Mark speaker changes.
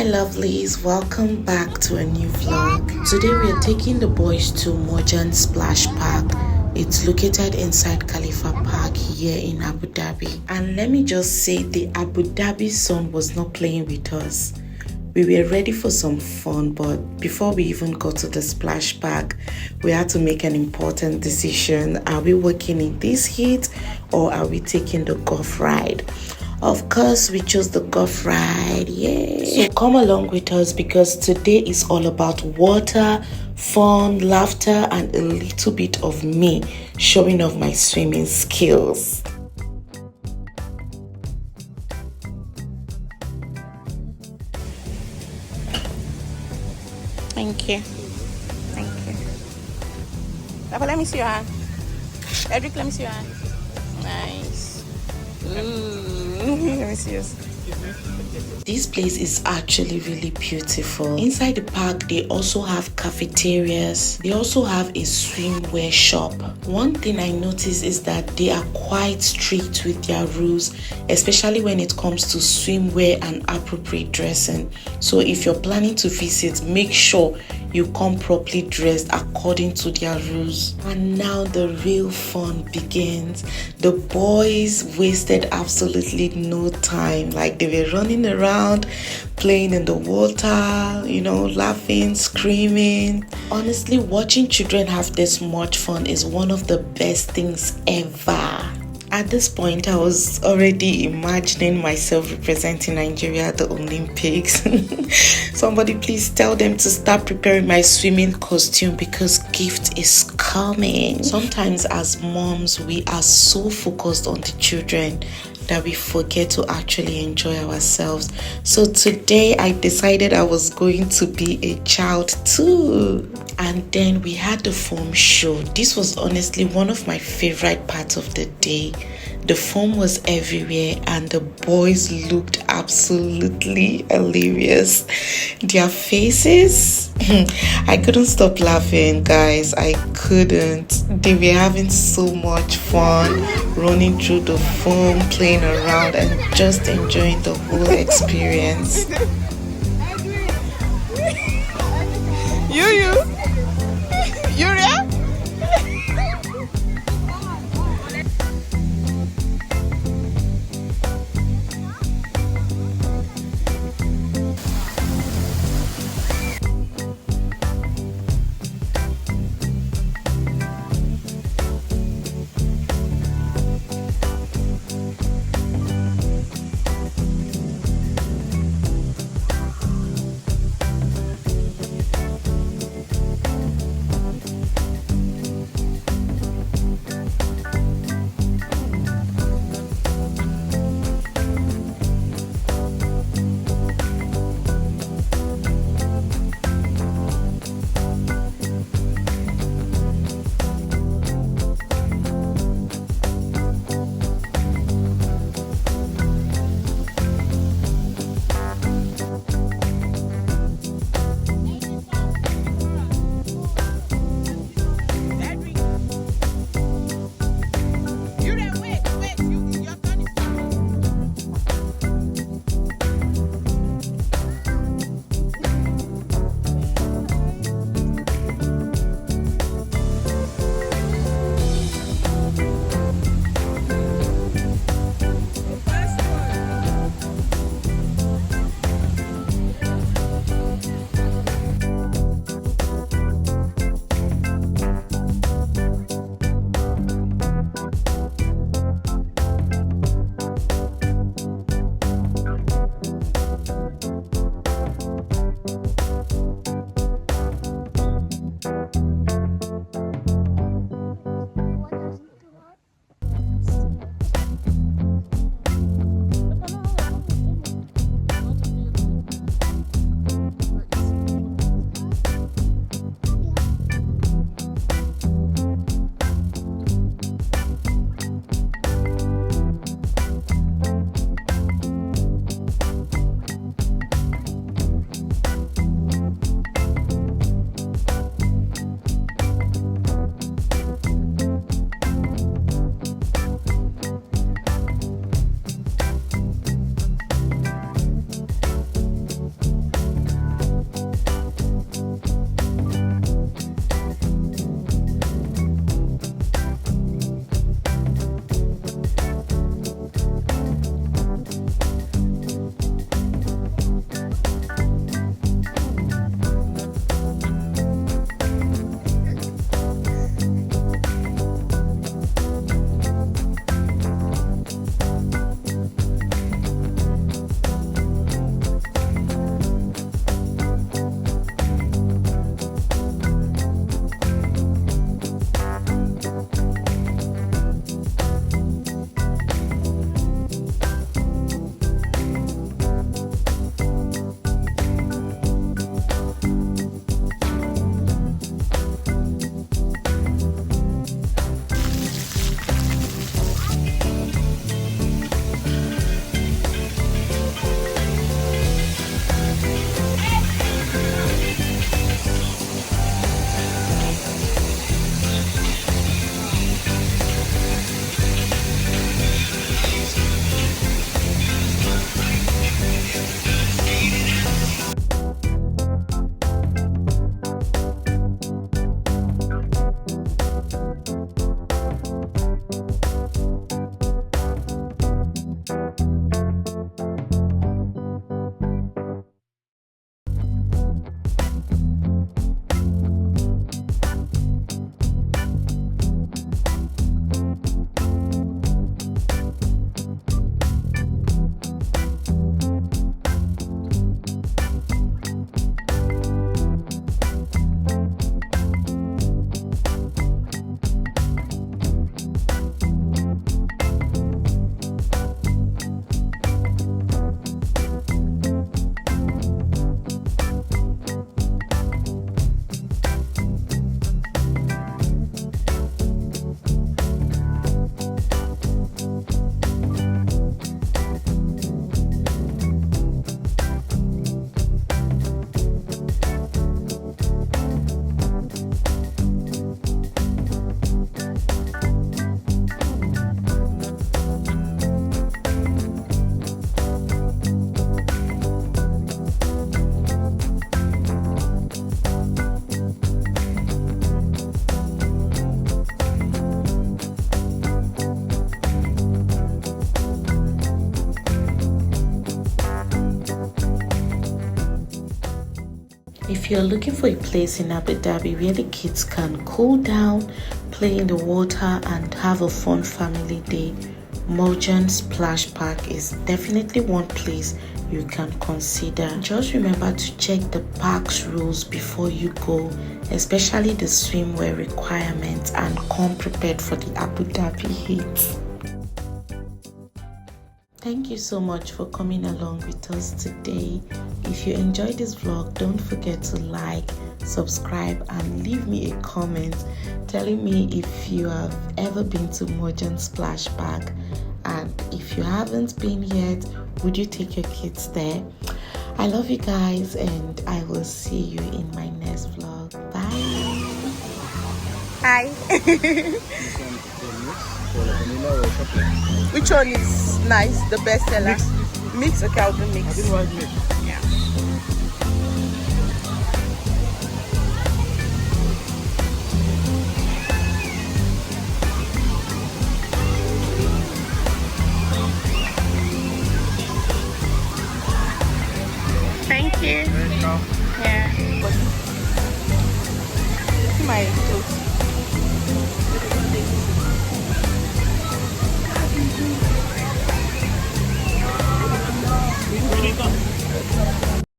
Speaker 1: Lovelies, welcome back to a new vlog. Today we are taking the boys to Murjan Splash Park. It's located inside Khalifa Park here in Abu Dhabi. And let me just say, the Abu Dhabi sun was not playing with us. We were ready for some fun, but before we even got to the splash park, we had to make an important decision. Are we walking in this heat or are we taking the golf ride? Of course, we chose the golf ride, yay! So come along with us because today is all about water, fun, laughter, and a little bit of me showing off my swimming skills. Thank you. Thank you. Papa, let me see your hand. Edric, let me see your hand. Nice. Let me see yours. This place is actually really beautiful. Inside the park, they also have cafeterias. They also have a swimwear shop. One thing I noticed is that they are quite strict with their rules, especially when it comes to swimwear and appropriate dressing. So if you're planning to visit, make sure you come properly dressed according to their rules. And now the real fun begins. The boys wasted absolutely no time. Like, they were running around, playing in the water, laughing, screaming. Honestly, watching children have this much fun is one of the best things ever. At this point, I was already imagining myself representing Nigeria at the Olympics. Somebody please tell them to start preparing my swimming costume because gift is coming. Sometimes as moms, we are so focused on the children that we forget to actually enjoy ourselves. So today I decided I was going to be a child too. And then we had the foam show. This was honestly one of my favorite parts of the day. The foam was everywhere and the boys looked absolutely hilarious. Their faces, I couldn't stop laughing, guys. I couldn't. They were having so much fun, running through the foam, playing around and just enjoying the whole experience. Yuria? If you're looking for a place in Abu Dhabi where the kids can cool down, play in the water and have a fun family day, Murjan Splash Park is definitely one place you can consider. Just remember to check the park's rules before you go, especially the swimwear requirements, and come prepared for the Abu Dhabi heat. Thank you so much for coming along with us today. If you enjoyed this vlog, don't forget to like, subscribe and leave me a comment telling me if you have ever been to Murjan Splash Park, and if you haven't been yet, would you take your kids there? I love you guys and I will see you in my next vlog. Bye.
Speaker 2: Hi. Which one is nice? The best seller? Mix. Okay, I'll do mix. I didn't want mix. Yeah. Thank you. Yeah. My clothes. Thank you.